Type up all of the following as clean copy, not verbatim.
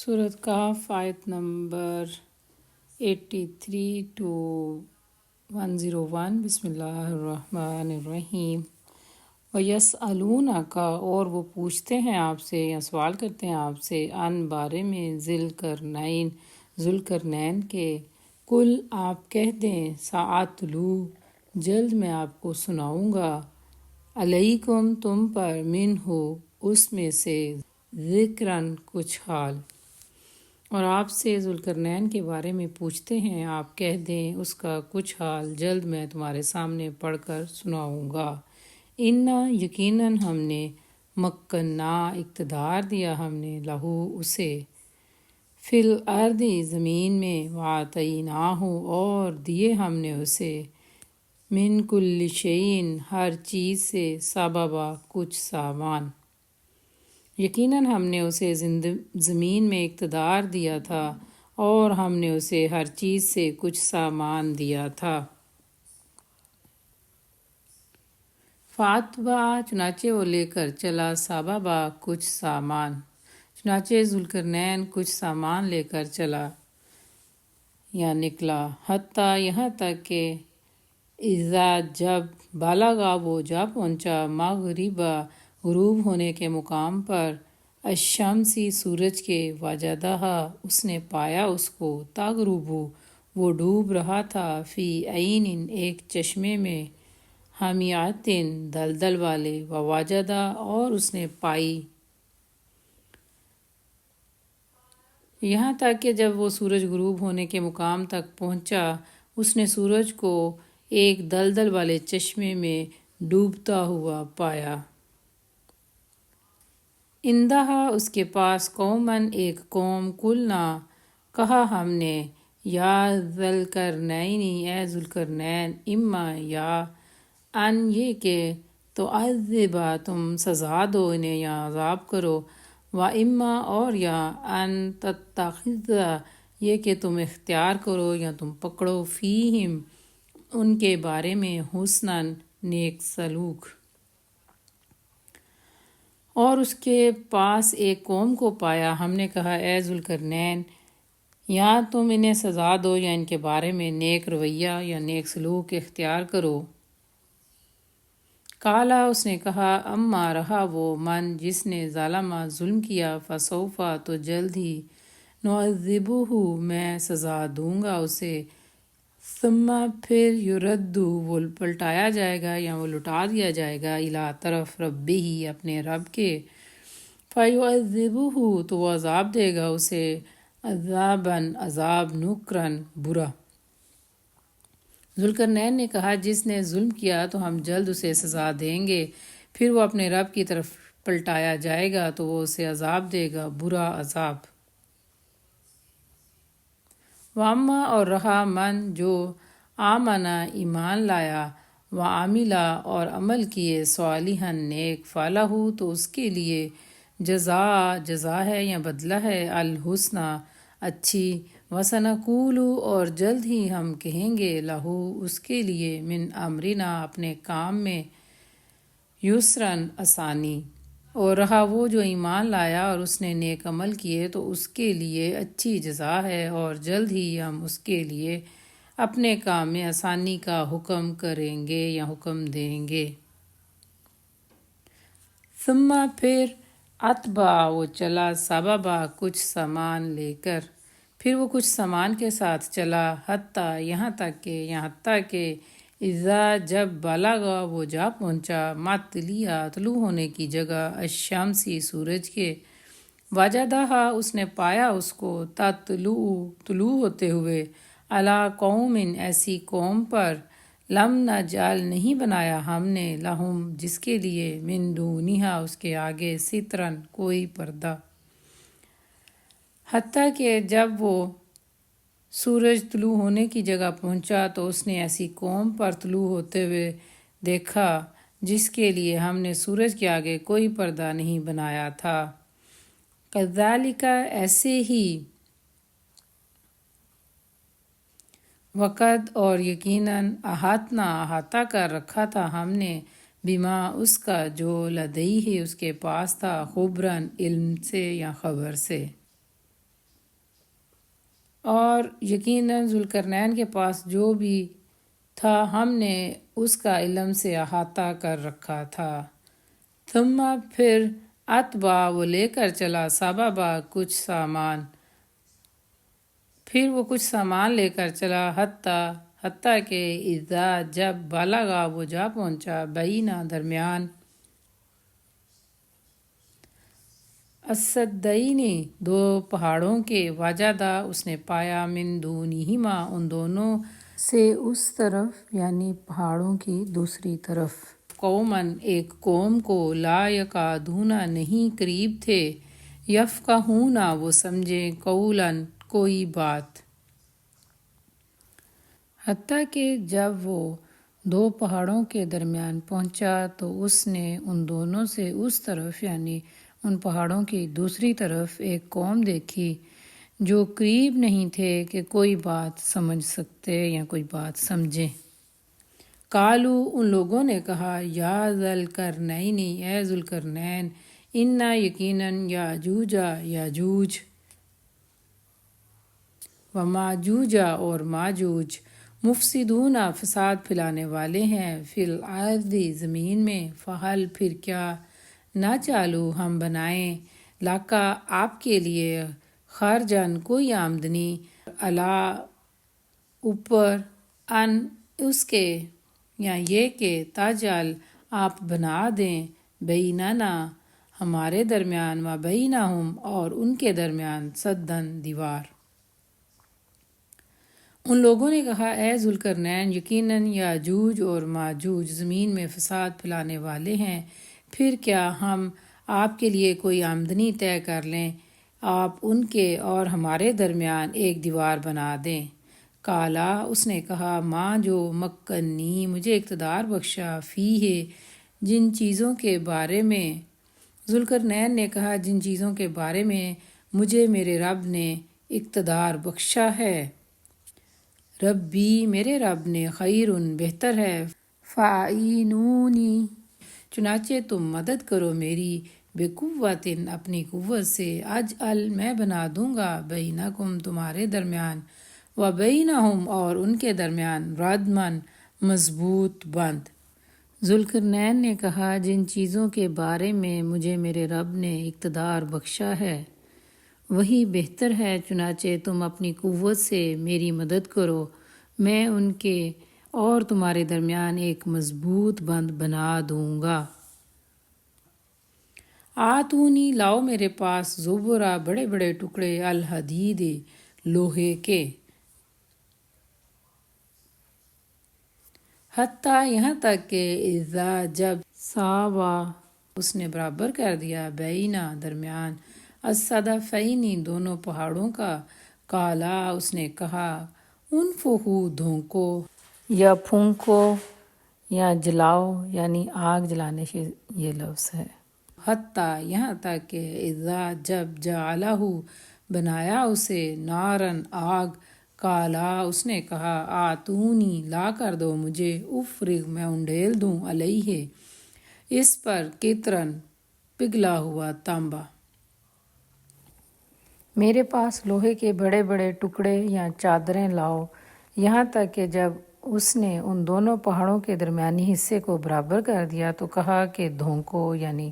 سورۃ کہف آیت number 83 to 101۔ بسم اللہ الرحمن الرحیم۔ وَيَسْأَلُونَكَ، اور وہ پوچھتے ہیں آپ سے یا سوال کرتے ہیں آپ سے، ان بارے میں ذوالقرنین کے، کل آپ کہہ دیں، سَأَتْلُو، جلد میں آپ کو سناؤں گا، علیکم تم پر، منہ، اس میں سے، ذکراً کچھ حال۔ اور آپ سے ذوالقرنین کے بارے میں پوچھتے ہیں، آپ کہہ دیں اس کا کچھ حال جلد میں تمہارے سامنے پڑھ کر سناؤں گا۔ اِنَّا، یقیناً ہم نے، مکنّا، اقتدار دیا ہم نے، لہو اسے، فی الارض، زمین میں، وآتیناہ، اور دیے ہم نے اسے، من کل شیء، ہر چیز سے، سببا، کچھ سامان۔ یقیناً ہم نے اسے زمین میں اقتدار دیا تھا اور ہم نے اسے ہر چیز سے کچھ سامان دیا تھا۔ فَأَتْبَعَ، چنانچہ وہ لے کر چلا، سببا، کچھ سامان، چنانچہ ذوالقرنین کچھ سامان لے کر چلا یا نکلا، حتیٰ، یہاں تک کہ، اذا، جب، بلغ، وہ جا پہنچا، مغربا، غروب ہونے کے مقام پر، الشمسی، سورج کے، وجدہا، اس نے پایا اس کو، تغرب، وہ ڈوب رہا تھا، فی عین، ایک چشمے میں، حمیۃ، دلدل والے، ووجدا، اور اس نے پائی، یہاں تک کہ جب وہ سورج غروب ہونے کے مقام تک پہنچا، اس نے سورج کو ایک دلدل والے چشمے میں ڈوبتا ہوا پایا۔ عندہا، اس کے پاس، قوماً، ایک قوم، قلنا، کہا ہم نے، یا ذوالقرنین، اے ذوالقرنین، اما، یا، ان، یہ کہ، تعذبا، تم سزا دو انہیں یا عذاب کرو، و اما، اور یا، ان تتخذ، یہ کہ تم اختیار کرو یا تم پکڑو، فیہم، ان کے بارے میں، حسناً، نیک سلوک۔ اور اس کے پاس ایک قوم کو پایا، ہم نے کہا، اے ذوالقرنین، یا تم انہیں سزا دو یا ان کے بارے میں نیک رویہ یا نیک سلوک اختیار کرو۔ قالا، اس نے کہا، اما، رہا وہ، من، جس نے، ظلم، ظلم کیا، فسوف، تو جلد ہی، نعذبہ، میں سزا دوں گا اسے، ثم، پھر، یرد، وہ پلٹایا جائے گا یا وہ لٹا دیا جائے گا، الی، طرف، ربہ، اپنے رب کے، فیعذبہ، تو وہ عذاب دے گا اسے، عذاباً، عذاب، نکراً، برا۔ ذوالقرنین نے کہا، جس نے ظلم کیا تو ہم جلد اسے سزا دیں گے، پھر وہ اپنے رب کی طرف پلٹایا جائے گا تو وہ اسے عذاب دے گا، برا عذاب۔ واما، اور رہا، من، جو، آمنا، ایمان لایا، وعملا، اور عمل کیے، صالحا، نیک، فلہ، تو اس کے لیے، جزا ہے یا بدلہ ہے، الحسنی، اچھی، وسنقول، اور جلد ہی ہم کہیں گے، لہو، اس کے لیے، من امرنا، اپنے کام میں، یسراً، آسانی۔ اور رہا وہ جو ایمان لایا اور اس نے نیک عمل کیے تو اس کے لیے اچھی جزا ہے، اور جلد ہی ہم اس کے لیے اپنے کام میں آسانی کا حکم کریں گے یا حکم دیں گے۔ ثم، پھر، اتبع، وہ چلا، سببا، کچھ سامان لے کر، پھر وہ کچھ سامان کے ساتھ چلا، حتیٰ، یہاں تک کہ، اذا، جب، بلغ، وہ جا پہنچا، مطلع، طلوع ہونے کی جگہ، الشمسی، سورج کے، وجدہا، اس نے پایا اس کو، تطلع، طلوع ہوتے ہوئے، علی قوم، ایسی قوم پر، لم نجعل، نہیں بنایا ہم نے، لہم، جس کے لیے، من دونہا، اس کے آگے، ستراً، کوئی پردہ۔ حتیٰ کہ جب وہ سورج طلوع ہونے کی جگہ پہنچا تو اس نے ایسی قوم پر طلوع ہوتے ہوئے دیکھا جس کے لیے ہم نے سورج کے آگے کوئی پردہ نہیں بنایا تھا۔ کذالک، ایسے ہی، وقد، اور یقیناً، احاطنا، احاطہ کر رکھا تھا ہم نے، بما، اس کا، جو، لدیہ، اس کے پاس تھا، خبراً، علم سے یا خبر سے۔ اور یقیناً ذوالقرنین کے پاس جو بھی تھا ہم نے اس کا علم سے احاطہ کر رکھا تھا۔ ثم پھر اتبا وہ لے کر چلا سببا کچھ سامان، پھر وہ کچھ سامان لے کر چلا حتیٰ کہ اذا جب بلغا وہ جا پہنچا بینہ درمیان السدین دو پہاڑوں کے، وجدا اس نے پایا من دونہما ان دونوں سے اس طرف یعنی پہاڑوں کی دوسری طرف، قومن ایک قوم کو، لا یکادون نہیں قریب تھے، یفقہون وہ سمجھیں، قولاً کوئی بات۔ حتیٰ کہ جب وہ دو پہاڑوں کے درمیان پہنچا تو اس نے ان دونوں سے اس طرف یعنی ان پہاڑوں کی دوسری طرف ایک قوم دیکھی جو قریب نہیں تھے کہ کوئی بات سمجھ سکتے یا کوئی بات سمجھیں۔ قالو ان لوگوں نے کہا، یا ذوالقرنین اے ذوالقرنین، انا یقیناً یاجوج و ماجوج اور ماجوج مفسدون فساد پھیلانے والے ہیں، فی الارض زمین میں، فہل پھر کیا، نہ چالو ہم بنائیں، لاکا آپ کے لیے، خرجن کوئی آمدنی، الا اوپر، ان اس کے یا یہ کہ تاجل آپ بنا دیں، بیننا ہمارے درمیان، و بینہم اور ان کے درمیان، سدن دیوار۔ ان لوگوں نے کہا، اے ذوالقرنین، یقیناً یاجوج اور ماجوج زمین میں فساد پھیلانے والے ہیں، پھر کیا ہم آپ کے لیے کوئی آمدنی طے کر لیں، آپ ان کے اور ہمارے درمیان ایک دیوار بنا دیں۔ کالا اس نے کہا، ماں جو مکنی مجھے اقتدار بخشا، فی ہے جن چیزوں کے بارے میں، ذوالقرنین نے کہا جن چیزوں کے بارے میں مجھے میرے رب نے اقتدار بخشا ہے، ربی میرے رب نے، خیر بہتر ہے، فاعینونی چنانچہ تم مدد کرو میری، بقوت اپنی قوت سے، اجعل میں بنا دوں گا، بینکم تمہارے درمیان، و بینہم اور ان کے درمیان، ردمن مضبوط بند۔ ذوالقرنین نے کہا جن چیزوں کے بارے میں مجھے میرے رب نے اقتدار بخشا ہے وہی بہتر ہے، چنانچہ تم اپنی قوت سے میری مدد کرو، میں ان کے اور تمہارے درمیان ایک مضبوط بند بنا دوں گا۔ آتونی لاؤ میرے پاس، زبرا بڑے بڑے ٹکڑے، الحدید لوہے کے، حتیٰ یہاں تک کہ اذا جب ساوا اس نے برابر کر دیا، بینہ درمیان، الصدفین دونوں پہاڑوں کا، کالا اس نے کہا، انفخو دھونکو یا پھونکو یا جلاؤ یعنی آگ جلانے سے یہ لفظ ہے، حتیٰ یہاں تک کہ اذا جب جعلہ بنایا اسے، نارن آگ، کالا اس نے کہا، آتونی لا کر دو مجھے، افرغ میں انڈیل دوں، علیہ اس پر، قطرن پگھلا ہوا تانبا، میرے پاس لوہے کے بڑے بڑے ٹکڑے یا چادریں لاؤ، یہاں تک کہ جب اس نے ان دونوں پہاڑوں کے درمیانی حصے کو برابر کر دیا تو کہا کہ دھونکو یعنی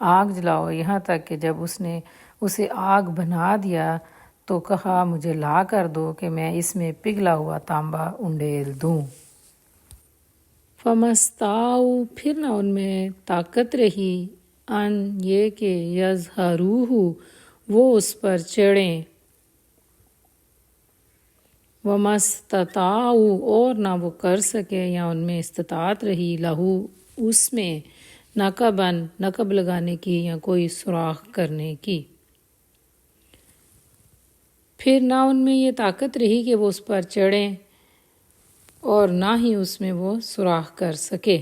آگ جلاؤ، یہاں تک کہ جب اس نے اسے آگ بنا دیا تو کہا مجھے لا کر دو کہ میں اس میں پگھلا ہوا تانبا انڈیل دوں۔ فَمَسْتَطَاعُوا پھر نہ ان میں طاقت رہی، ان یہ کہ یظہروہ وہ اس پر چڑھیں، وَمَسْتَطَاعُوا اور نہ وہ کر سکے یا ان میں استطاعت رہی، لہو اس میں، نقباً نقب لگانے کی یا کوئی سوراخ کرنے کی، پھر نہ ان میں یہ طاقت رہی کہ وہ اس پر چڑھیں اور نہ ہی اس میں وہ سوراخ کر سکے۔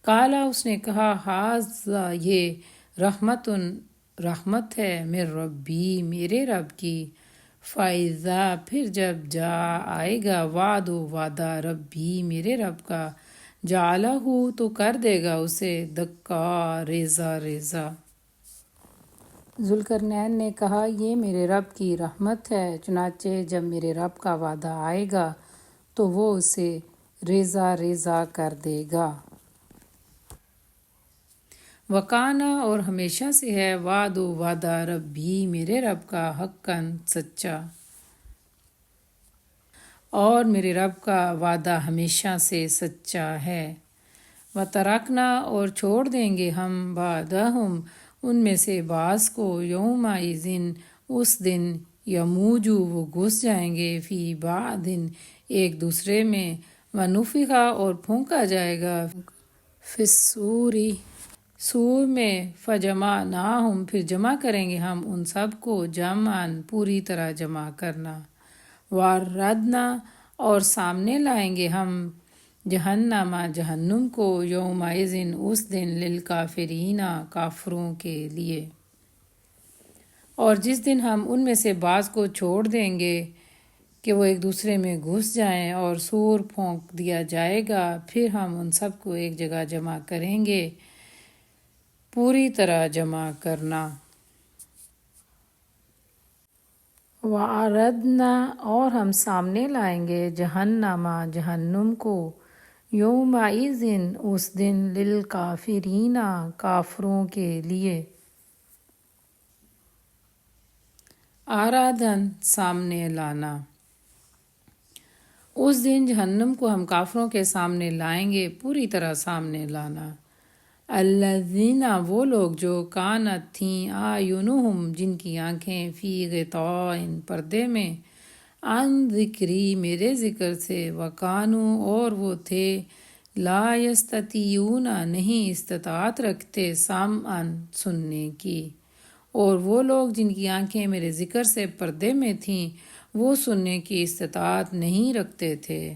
کالا اس نے کہا، ھذا یہ رحمت ہے، من ربی میرے رب کی، فَإِذَا پھر جب آئے گا، وعد و وعدہ، ربی میرے رب کا، جعلہ تو کر دے گا اسے، دکا ریزہ ریزہ، ذوالقرنین نے کہا یہ میرے رب کی رحمت ہے، چنانچہ جب میرے رب کا وعدہ آئے گا تو وہ اسے ریزہ ریزہ کر دے گا۔ وکانا اور ہمیشہ سے ہے، وعد و وعدہ ربی میرے رب کا، حقاً سچا، اور میرے رب کا وعدہ ہمیشہ سے سچا ہے۔ وَتَرَکْنَا اور چھوڑ دیں گے ہم بَعْضَهُمْ ان میں سے بعض کو، یومئذ اس دن، یموجو وہ گھس جائیں گے، فی بعض ایک دوسرے میں، وَنُفِخَ اور پھونکا جائے گا، فی الصور سور میں، فَجَمَعْنَاهُمْ پھر جمع کریں گے ہم ان سب کو، جمعاً پوری طرح جمع کرنا، وَعَرَّضْنَا اور سامنے لائیں گے ہم جہنم جہنم کو، یومئذ اس دن، للکافرین کافروں کے لیے۔ اور جس دن ہم ان میں سے بعض کو چھوڑ دیں گے کہ وہ ایک دوسرے میں گھس جائیں اور سور پھونک دیا جائے گا، پھر ہم ان سب کو ایک جگہ جمع کریں گے، پوری طرح جمع کرنا۔ وَعَرَضْنَا اور ہم سامنے لائیں گے جہنم جہنم کو، یومئذ اس دن، للکافرین کافروں کے لیے۔ آرادن سامنے لانا، اس دن جہنم کو ہم کافروں کے سامنے لائیں گے، پوری طرح سامنے لانا۔ الذین وہ لوگ جو، کانت تھیں، اعینہم جن کی آنکھیں، فی غطاء پردے میں، عن ذکری میرے ذکر سے، وکانوا اور وہ تھے، لا یستطیعون نہیں استطاعت رکھتے، سمعا سننے کی۔ اور وہ لوگ جن کی آنکھیں میرے ذکر سے پردے میں تھیں، وہ سننے کی استطاعت نہیں رکھتے تھے۔